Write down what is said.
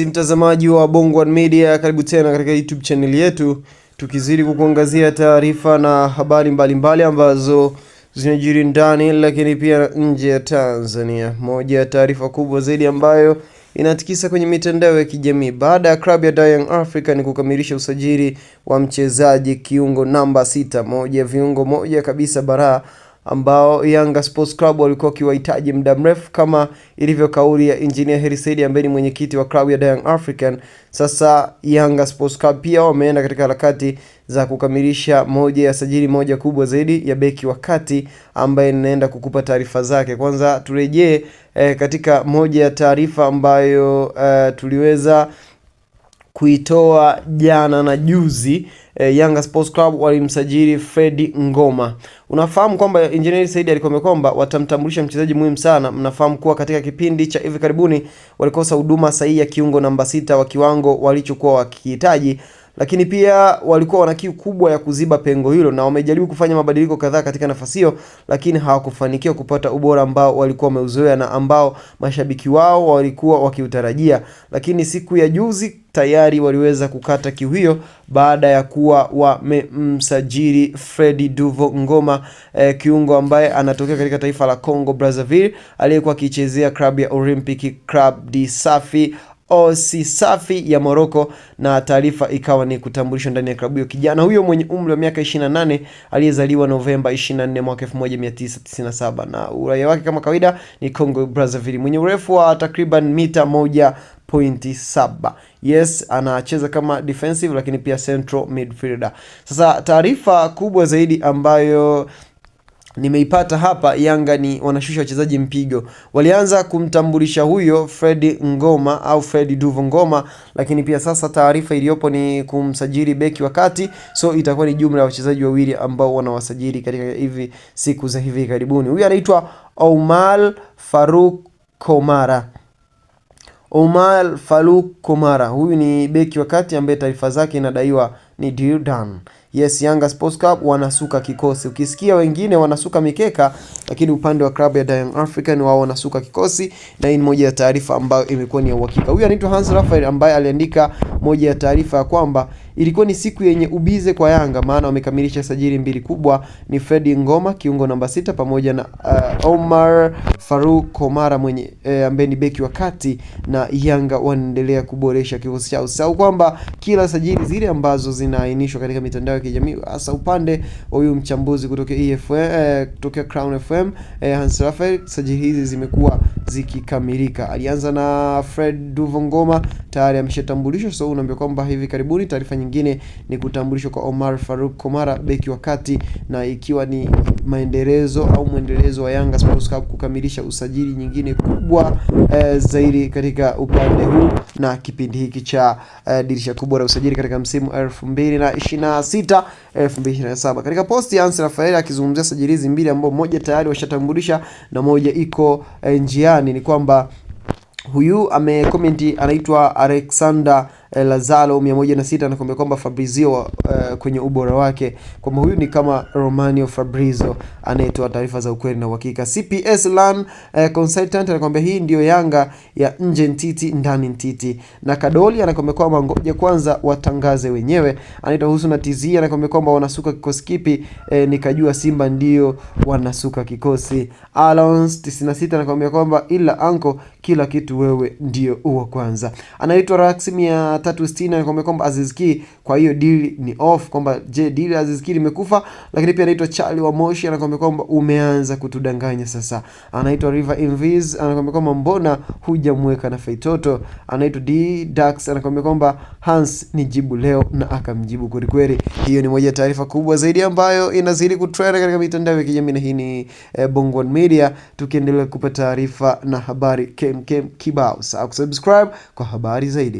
Mtazamaji wa Bongo One Media, karibu tena katika YouTube channel yetu, tukizidi kukuangazia taarifa na habari mbalimbali ambazo zinajiri ndani lakini pia nje ya Tanzania. Moja ya taarifa kubwa zaidi ambayo inatikisa kwenye mitandao ya kijamii baada ya klabu ya Young Africans kukamilisha usajili wa mchezaji kiungo namba 6, moja viungo moja kabisa bara ambao Yanga Sports Club walikuwa kiwahitaji muda mrefu, kama ilivyo kauli ya Engineer Hersi Said ambaye ni mwenyekiti wa klabu ya Young Africans. Sasa Yanga Sports Club pia wameenda katika harakati za kukamilisha moja ya sajili moja kubwa zaidi ya beki wa kati ambaye ninaenda kukupa taarifa zake. Kwanza turejee katika moja ya taarifa ambayo tuliweza kuitoa jana na juzi. Yanga Sports Club walimsajili Fredi Ngoma. Unafahamu kwamba Engineer Said alikuwa kwamba watamtambulisha mchezaji muhimu sana. Mnafahamu kuwa katika kipindi cha hivi karibuni walikosa huduma sahihi ya kiungo namba 6 wa kiwango walichokuwa wakihitaji, lakini pia walikuwa wana kiu kubwa ya kuziba pengo hilo, na wamejaribu kufanya mabadiliko kadhaa katika nafasi hiyo, lakini hawakufanikiwa kupata ubora ambao walikuwa wameuzoea na ambao mashabiki wao walikuwa wakiutarajia. Lakini siku ya juzi tayari waliweza kukata kiu hiyo baada ya kuwa wamemsajili Fredi Duvo Ngoma, kiungo ambaye anatokea katika taifa la Congo Brazzaville, aliyekuwa akichezea klabu ya Olympique Club de Safi Safi ya Morocco, na taarifa ikawa ni kutambulishwa ndani ya klabu hiyo. Kijana huyo mwenye umri wa miaka 28 aliyezaliwa Novemba 24 mwaka 1997 na uraia wake kama kawaida ni Congo Brazzaville, mwenye urefu wa takriban mita 1.7. Yes, anacheza kama defensive lakini pia central midfielder. Sasa taarifa kubwa zaidi ambayo nimeipata hapa, Yanga ni wanashusha wachezaji mpigo. Walianza kumtambulisha huyo Fredi Ngoma au Fredi Duvo Ngoma, lakini pia sasa taarifa iliyopo ni kumsajili beki wakati. So itakuwa ni jumla ya wachezaji wawili ambao wanawasajili katika hivi siku za hivi karibuni. Huyu anaitwa Omar Farouk Komara. Omar Farouk Komara, huyu ni beki wakati ambaye taarifa zake inadaiwa ni deal done. Yes, Yanga Sports Club wanasuka kikosi. Ukisikia wengine wanasuka mikeka, lakini upande wa klabu ya Young Africans wao wanasuka kikosi, na hii ni moja ya taarifa ambayo imekuwa ni ya uhakika. Huyu anaitwa Hans Raphael ambaye aliandika moja ya taarifa ya kwamba ilikuwa ni siku yenye ubize kwa Yanga, maana wamekamilisha sajili mbili kubwa, ni Fredi Ngoma kiungo namba 6 pamoja na Omar Farouk Komara mwenye ambaye ni beki wa kati, na Yanga wanaendelea kuboresha kikosi chao. Sasa kwamba kila sajili zile ambazo zinaainishwa katika mitandao ya kijamii, hasa upande wa huyu mchambuzi kutoka EFM, kutoka Crown FM, Hans Raphael, sajili hizi zimekuwa zikikamilika. Alianza na Fred Duvo Ngoma, tayari ameshatambulishwa. So unaambia kwamba hivi karibuni taarifa nyingine ni kutambulishwa kwa Omar Farouk Komara beki wakati, na ikiwa ni mwendelezo wa Yanga Sports Club kukamilisha usajili nyingine kubwa zaidi katika upande huu na kipindi hiki cha dirisha kubwa la usajili katika msimu 2026 2027. Katika posti ya Hans Raphael akizungumzia sajili hizi mbili ambao moja tayari washatambulisha na moja iko njiani, ni kwamba huyu amecomment, anaitwa Alexander Lazaro 106, anakuambia kwamba Fabrizio kwenye ubora wake kwamba huyu ni kama Romario Fabrizio anayetoa taarifa za ukweli na uhakika. CPS LAN consultant anakuambia hii ndio Yanga ya nje ntiti ndani ntiti, na Kadoli anakuambia kwamba ngoja kwanza watangaze wenyewe. Anaitwa Husna TZ anakuambia kwamba wanasuka kikosi kipi, nikajua Simba ndio wanasuka kikosi. Alons 96 anakuambia kwamba ila anko kila kitu wewe ndio uwa kwanza. Anaitwa Raxim 360 anakuambia kwamba Aziz Ki kwa hiyo deal ni off, kwamba je deal Aziz Ki limekufa. Lakini pia anaitwa Charlie wa Moshi anakuambia kwamba umeanza kutudanganya sasa. Anaitwa River Invis anakuambia kwamba mbona hujamweka na Feitoto. Anaitwa D Dax anakuambia kwamba Hans ni jibu leo, na akamjibu kweli kweli. Hiyo ni moja ya taarifa kubwa zaidi ambayo inazidi kutrend katika mitandao ya kijamii, na hii ni Bongo One Media, tukiendelea kupata taarifa na habari kibao. Subscribe kwa habari zaidi.